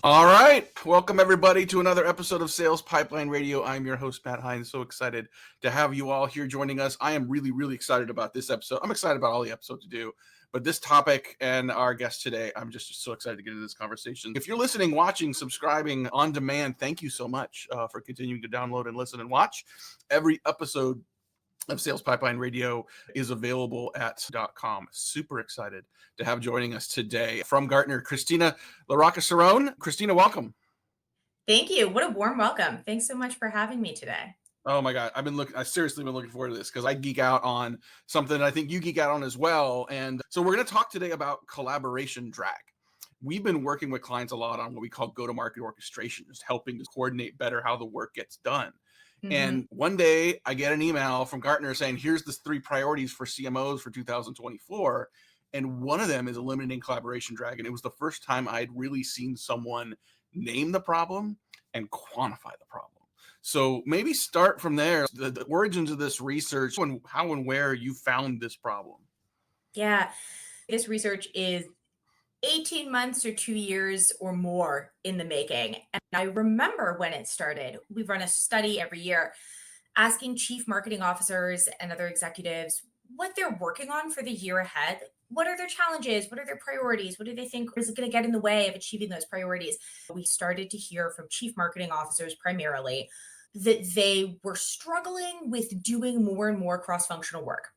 All right. Welcome, everybody, to another episode of Sales Pipeline Radio. I'm your host, Matt Heinz. So excited to have you all here joining us. I am really, really excited about this episode. I'm excited about all the episodes to do, but this topic and our guest today, I'm just so excited to get into this conversation. If you're listening, watching, subscribing on demand, thank you so much for continuing to download and listen and watch. Every episode of Sales Pipeline Radio is available at .com. Super excited to have joining us today from Gartner, Kristina LaRocca-Cerrone. Kristina, welcome. Thank you. What a warm welcome. Thanks so much for having me today. Oh my God. I've seriously been looking forward to this because I geek out on something that I think you geek out on as well. And so we're going to talk today about collaboration drag. We've been working with clients a lot on what we call go-to-market orchestration, just helping to coordinate better how the work gets done. And one day I get an email from Gartner saying, here's the 3 priorities for CMOs for 2024. And one of them is eliminating collaboration drag. And it was the first time I'd really seen someone name the problem and quantify the problem. So maybe start from there, the origins of this research and how and where you found this problem. Yeah, this research is 18 months or 2 years or more in the making. And I remember when it started, we run a study every year asking chief marketing officers and other executives what they're working on for the year ahead. What are their challenges? What are their priorities? What do they think is going to get in the way of achieving those priorities? We started to hear from chief marketing officers primarily that they were struggling with doing more and more cross-functional work.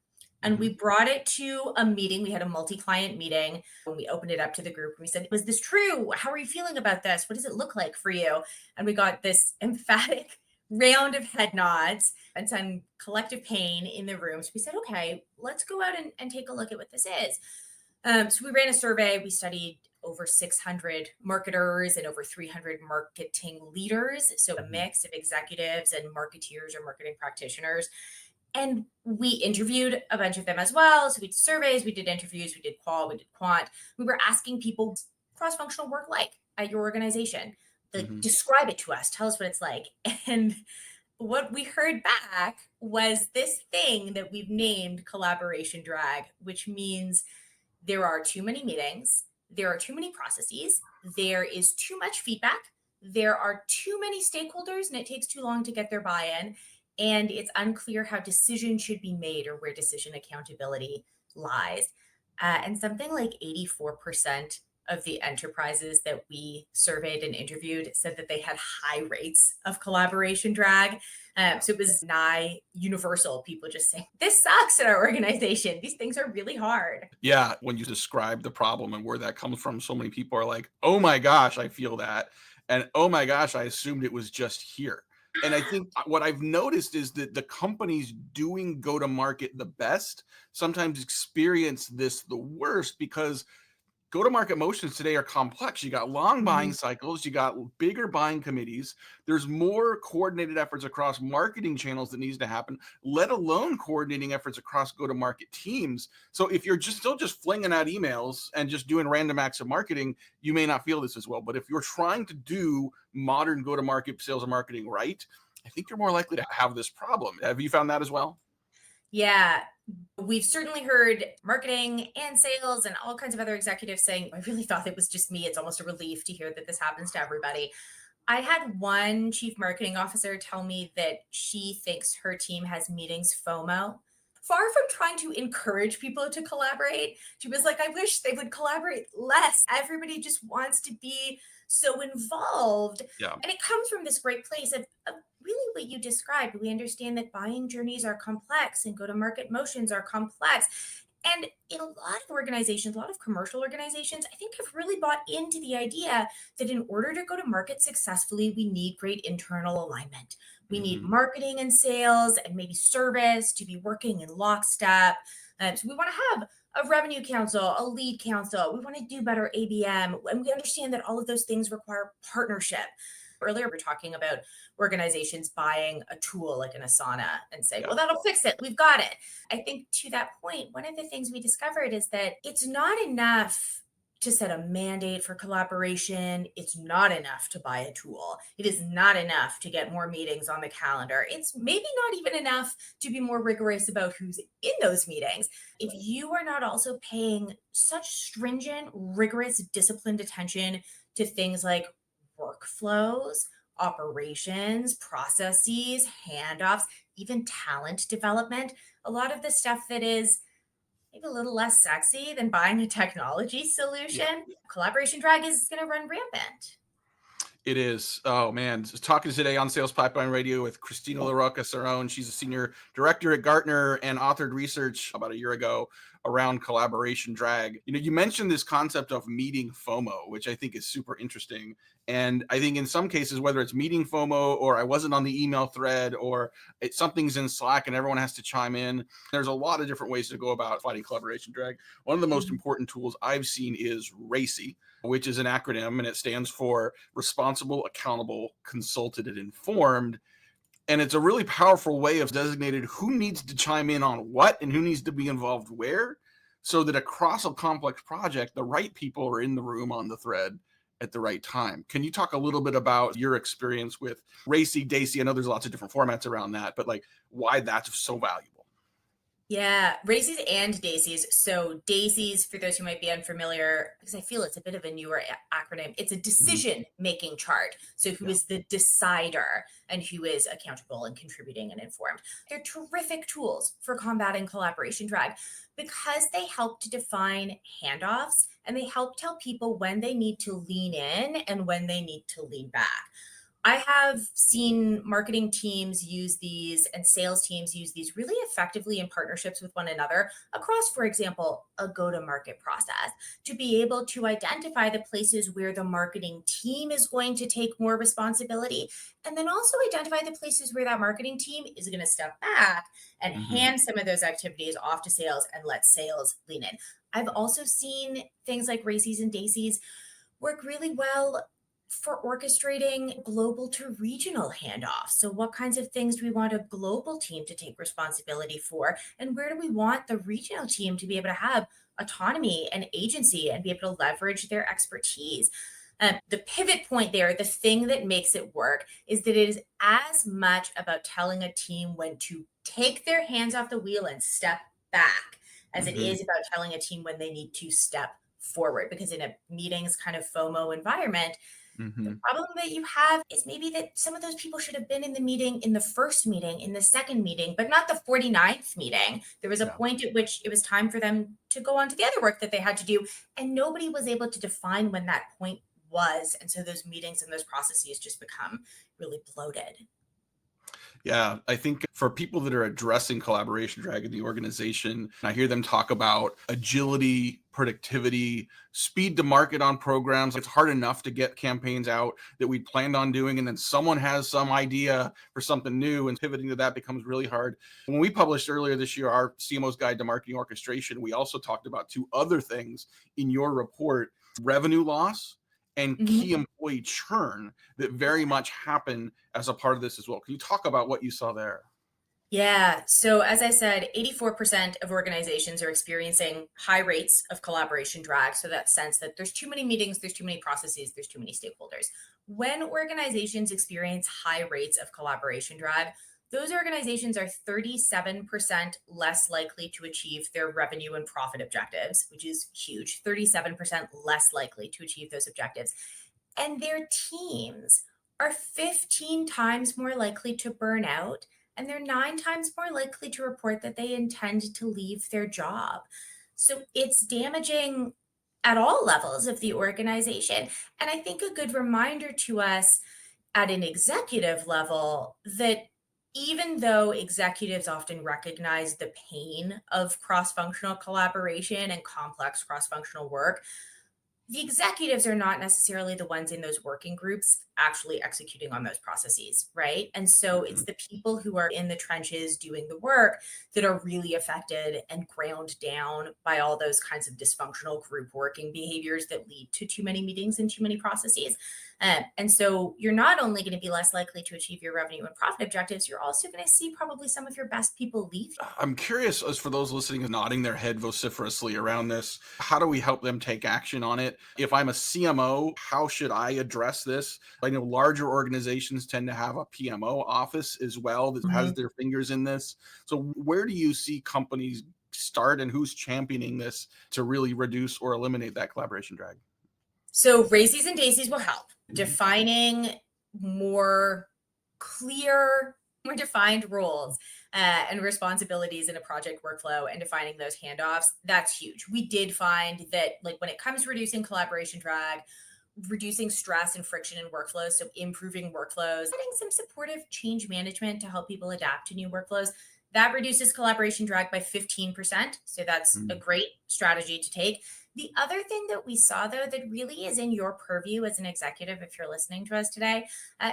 And we brought it to a meeting. We had a multi-client meeting when we opened it up to the group. We said, was this true? How are you feeling about this? What does it look like for you? And we got this emphatic round of head nods and some collective pain in the room. So we said, okay, let's go out and take a look at what this is. So we ran a survey. We studied over 600 marketers and over 300 marketing leaders. So a mix of executives and marketeers or marketing practitioners. And we interviewed a bunch of them as well. So we did surveys, we did interviews, we did qual, we did quant. We were asking people cross-functional work like at your organization. Describe it to us. Tell us what it's like. And what we heard back was this thing that we've named collaboration drag, which means there are too many meetings, there are too many processes, there is too much feedback, there are too many stakeholders, and it takes too long to get their buy-in. And it's unclear how decisions should be made or where decision accountability lies. And something like 84% of the enterprises that we surveyed and interviewed said that they had high rates of collaboration drag. So it was nigh universal. People just saying, this sucks in our organization. These things are really hard. Yeah. When you describe the problem and where that comes from, so many people are like, oh my gosh, I feel that. And oh my gosh, I assumed it was just here. And I think what I've noticed is that the companies doing go to market the best sometimes experience this the worst because go to market motions today are complex. You got long buying cycles, you got bigger buying committees. There's more coordinated efforts across marketing channels that needs to happen, let alone coordinating efforts across go to market teams. So if you're still just flinging out emails and just doing random acts of marketing, you may not feel this as well. But if you're trying to do modern go to market sales and marketing right, I think you're more likely to have this problem. Have you found that as well? Yeah, we've certainly heard marketing and sales and all kinds of other executives saying, I really thought it was just me. It's almost a relief to hear that this happens to everybody. I had one chief marketing officer tell me that she thinks her team has meetings FOMO. Far from trying to encourage people to collaborate, she was like, I wish they would collaborate less. Everybody just wants to be so involved. Yeah. And it comes from this great place of really what you described. We understand that buying journeys are complex and go-to-market motions are complex. And in a lot of organizations, a lot of commercial organizations, I think have really bought into the idea that in order to go to market successfully, we need great internal alignment. We need marketing and sales and maybe service to be working in lockstep. So we want to have a revenue council, a lead council. We want to do better ABM. And we understand that all of those things require partnership. Earlier, we were talking about organizations buying a tool like an Asana and saying, well, that'll fix it. We've got it. I think to that point, one of the things we discovered is that it's not enough to set a mandate for collaboration. It's not enough to buy a tool. It is not enough to get more meetings on the calendar. It's maybe not even enough to be more rigorous about who's in those meetings. If you are not also paying such stringent, rigorous, disciplined attention to things like workflows, operations, processes, handoffs, even talent development. A lot of the stuff that is maybe a little less sexy than buying a technology Yeah. solution. Collaboration drag is going to run rampant. It is. Oh man, just talking today on Sales Pipeline Radio with Kristina LaRocca-Cerrone. She's a senior director at Gartner and authored research about a year ago around collaboration drag. You mentioned this concept of meeting FOMO, which I think is super interesting. And I think in some cases, whether it's meeting FOMO or I wasn't on the email thread or something's in Slack and everyone has to chime in, there's a lot of different ways to go about fighting collaboration drag. One of the most important tools I've seen is RACI, which is an acronym, and it stands for responsible, accountable, consulted, and informed. And it's a really powerful way of designating who needs to chime in on what and who needs to be involved where, so that across a complex project, the right people are in the room on the thread at the right time. Can you talk a little bit about your experience with RACI, DACI? I know there's lots of different formats around that, but like why that's so valuable? Yeah, races and daisies. So daisies, for those who might be unfamiliar, because I feel it's a bit of a newer acronym, it's a decision-making chart. So who is the decider and who is accountable and contributing and informed. They're terrific tools for combating collaboration drag because they help to define handoffs and they help tell people when they need to lean in and when they need to lean back. I have seen marketing teams use these and sales teams use these really effectively in partnerships with one another across, for example, a go-to-market process to be able to identify the places where the marketing team is going to take more responsibility and then also identify the places where that marketing team is going to step back and hand some of those activities off to sales and let sales lean in. I've also seen things like RACIs and DACIs work really well for orchestrating global to regional handoffs. So, what kinds of things do we want a global team to take responsibility for? And where do we want the regional team to be able to have autonomy and agency and be able to leverage their expertise? The pivot point there, the thing that makes it work, is that it is as much about telling a team when to take their hands off the wheel and step back as it is about telling a team when they need to step forward. Because in a meetings kind of FOMO environment, the problem that you have is maybe that some of those people should have been in the meeting, in the first meeting, in the second meeting, but not the 49th meeting. There was a point at which it was time for them to go on to the other work that they had to do. And nobody was able to define when that point was. And so those meetings and those processes just become really bloated. Yeah, I think for people that are addressing collaboration drag in the organization, I hear them talk about agility, productivity, speed to market on programs. It's hard enough to get campaigns out that we planned on doing, and then someone has some idea for something new, and pivoting to that becomes really hard. When we published earlier this year our CMO's Guide to Marketing Orchestration, we also talked about two other things in your report: revenue loss and key employee churn that very much happen as a part of this as well. Can you talk about what you saw there? Yeah. So, as I said, 84% of organizations are experiencing high rates of collaboration drag. So, that sense that there's too many meetings, there's too many processes, there's too many stakeholders. When organizations experience high rates of collaboration drag, those organizations are 37% less likely to achieve their revenue and profit objectives, which is huge. 37% less likely to achieve those objectives. And their teams are 15 times more likely to burn out, and they're 9 times more likely to report that they intend to leave their job. So it's damaging at all levels of the organization. And I think a good reminder to us at an executive level that even though executives often recognize the pain of cross functional collaboration and complex cross functional work, the executives are not necessarily the ones in those working groups actually executing on those processes, right? And so it's the people who are in the trenches doing the work that are really affected and ground down by all those kinds of dysfunctional group working behaviors that lead to too many meetings and too many processes. And so you're not only going to be less likely to achieve your revenue and profit objectives, you're also going to see probably some of your best people leave. I'm curious, as for those listening and nodding their head vociferously around this, how do we help them take action on it? If I'm a CMO, how should I address this? I know larger organizations tend to have a PMO office as well that has their fingers in this. So where do you see companies start, and who's championing this to really reduce or eliminate that collaboration drag? So races and daisies will help. Mhm. Defining more clear, more defined roles and responsibilities in a project workflow and defining those handoffs, that's huge. We did find that, like, when it comes to reducing collaboration drag, reducing stress and friction in workflows, so improving workflows, adding some supportive change management to help people adapt to new workflows, that reduces collaboration drag by 15%. So that's a Mhm. great strategy to take. The other thing that we saw, though, that really is in your purview as an executive, if you're listening to us today,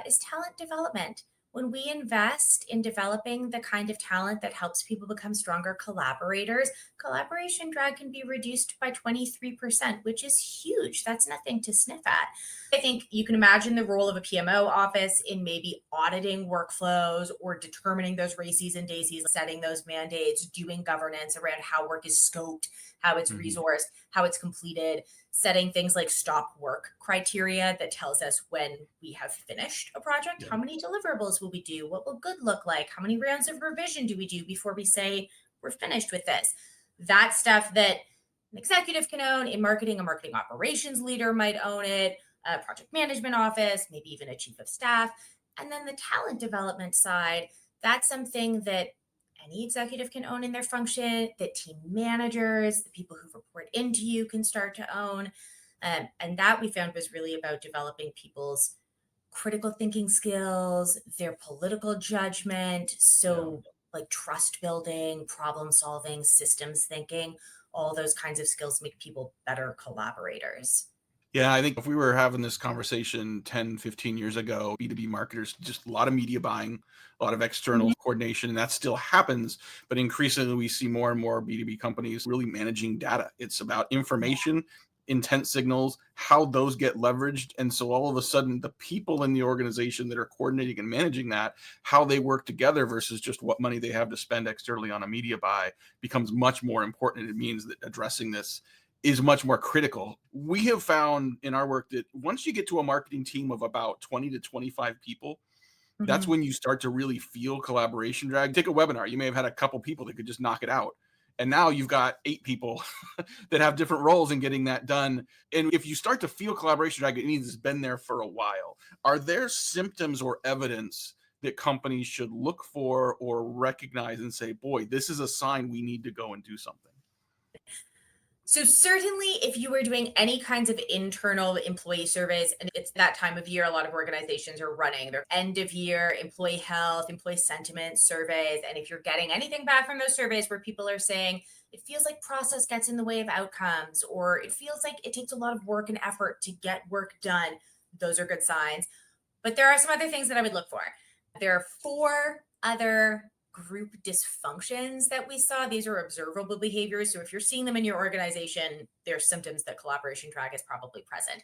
is talent development. When we invest in developing the kind of talent that helps people become stronger collaborators, collaboration drag can be reduced by 23%, which is huge. That's nothing to sniff at. I think you can imagine the role of a PMO office in maybe auditing workflows or determining those races and daisies, setting those mandates, doing governance around how work is scoped, how it's Mhm. resourced, how it's completed, setting things like stop work criteria that tells us when we have finished a project, Yeah. how many deliverables will we do, what will good look like, how many rounds of revision do we do before we say we're finished with this. That stuff that an executive can own in marketing, a marketing operations leader might own it, a project management office, maybe even a chief of staff. And then the talent development side, that's something that any executive can own in their function, that team managers, the people who report into you can start to own. And that we found was really about developing people's critical thinking skills, their political judgment. Yeah. So, like trust building, problem solving, systems thinking, all those kinds of skills make people better collaborators. Yeah, I think if we were having this conversation 10, 15 years ago, B2B marketers, just a lot of media buying, a lot of external Mhm. coordination, and that still happens. But increasingly, we see more and more B2B companies really managing data. It's about information, intent signals, how those get leveraged. And so all of a sudden, the people in the organization that are coordinating and managing that, how they work together versus just what money they have to spend externally on a media buy becomes much more important. It means that addressing this is much more critical. We have found in our work that once you get to a marketing team of about 20 to 25 people, that's Mhm. when you start to really feel collaboration drag. Take a webinar, you may have had a couple people that could just knock it out. And now you've got 8 people that have different roles in getting that done. And if you start to feel collaboration drag, it means it's been there for a while. Are there symptoms or evidence that companies should look for or recognize and say, boy, this is a sign we need to go and do something? So certainly if you were doing any kinds of internal employee surveys, and it's that time of year, a lot of organizations are running their end of year employee health, employee sentiment surveys. And if you're getting anything back from those surveys where people are saying, it feels like process gets in the way of outcomes, or it feels like it takes a lot of work and effort to get work done, those are good signs. But there are some other things that I would look for. There are four other group dysfunctions that we saw. These are observable behaviors. So if you're seeing them in your organization, there's symptoms that collaboration drag is probably present.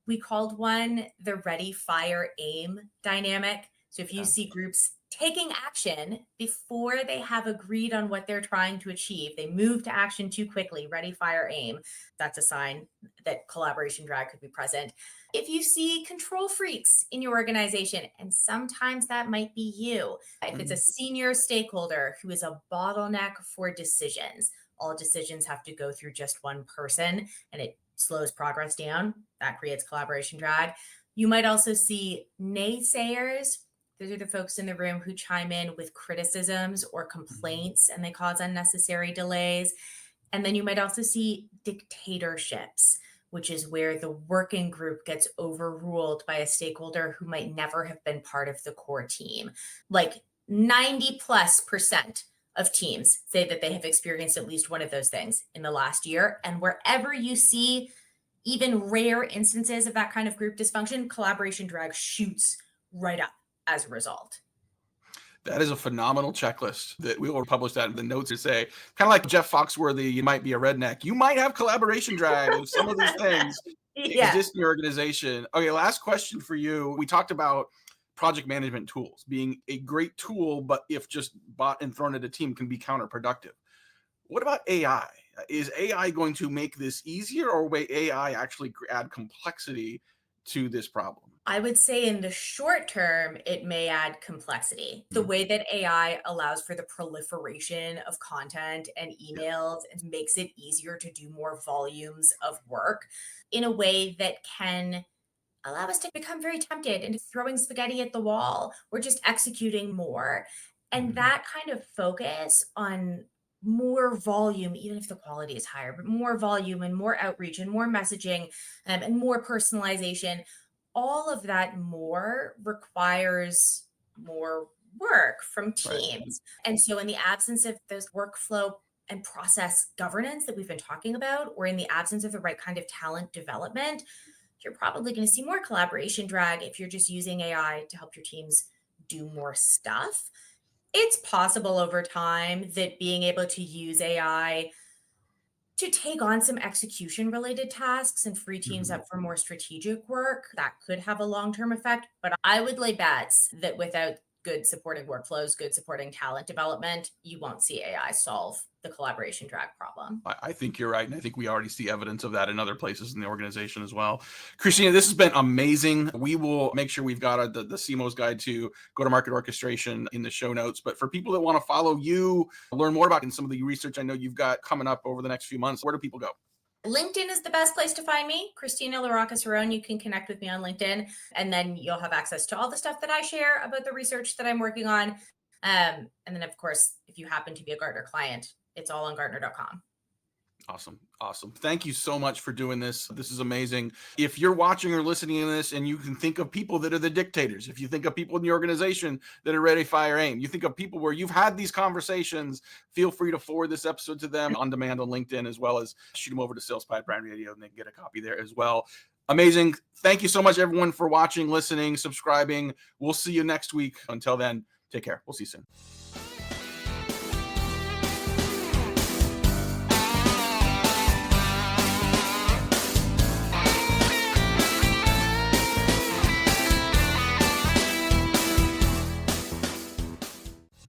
We called one the ready, fire, aim dynamic. So if you Yeah. see groups taking action before they have agreed on what they're trying to achieve, they move to action too quickly, ready, fire, aim, that's a sign that collaboration drag could be present. If you see control freaks in your organization, and sometimes that might be you, if it's a Mhm. senior stakeholder who is a bottleneck for decisions, all decisions have to go through just one person and it slows progress down. That creates collaboration drag. You might also see naysayers. Those are the folks in the room who chime in with criticisms or Mhm. complaints and they cause unnecessary delays. And then you might also see dictatorships, which is where the working group gets overruled by a stakeholder who might never have been part of the core team. Like 90+% of teams say that they have experienced at least one of those things in the last year. And wherever you see even rare instances of that kind of group dysfunction, collaboration drag shoots right up as a result. That is a phenomenal checklist that we will publish that in the notes to say, kind of like Jeff Foxworthy, you might be a redneck. You might have collaboration drag if some of these things Yeah. exist in your organization. Okay, last question for you. We talked about project management tools being a great tool, but if just bought and thrown at a team can be counterproductive. What about AI? Is AI going to make this easier or will AI actually add complexity to this problem? I would say in the short term, it may add complexity. The Mhm. way that AI allows for the proliferation of content and Yeah. emails and makes it easier to do more volumes of work in a way that can allow us to become very tempted into throwing spaghetti at the wall or just executing more. And Mhm. that kind of focus on more volume, even if the quality is higher, but more volume and more outreach and more messaging, and more personalization, all of that more requires more work from Right. teams. And so, in the absence of those workflow and process governance that we've been talking about, or in the absence of the right kind of talent development, you're probably going to see more collaboration drag if you're just using AI to help your teams do more stuff. It's possible over time that being able to use AI to take on some execution related tasks and free teams Mhm. up for more strategic work, that could have a long term effect. But I would lay bets that without good supporting workflows, good supporting talent development, you won't see AI solve the collaboration drag problem. I think you're right. And I think we already see evidence of that in other places in the organization as well. Christina, this has been amazing. We will make sure we've got the CMO's guide to go to market orchestration in the show notes. But for people that want to follow you, learn more about and some of the research I know you've got coming up over the next few months, where do people go? LinkedIn is the best place to find me, Kristina LaRocca-Cerrone. You can connect with me on LinkedIn, and then you'll have access to all the stuff that I share about the research that I'm working on. And then, of course, if you happen to be a Gartner client, it's all on Gartner.com. Awesome. Awesome. Thank you so much for doing this. This is amazing. If you're watching or listening to this and you can think of people that are the dictators, if you think of people in the organization that are ready, fire, aim, you think of people where you've had these conversations, feel free to forward this episode to them on demand on LinkedIn, as well as shoot them over to Sales Pipeline Radio and they can get a copy there as well. Amazing. Thank you so much, everyone, for watching, listening, subscribing. We'll see you next week. Until then, take care. We'll see you soon.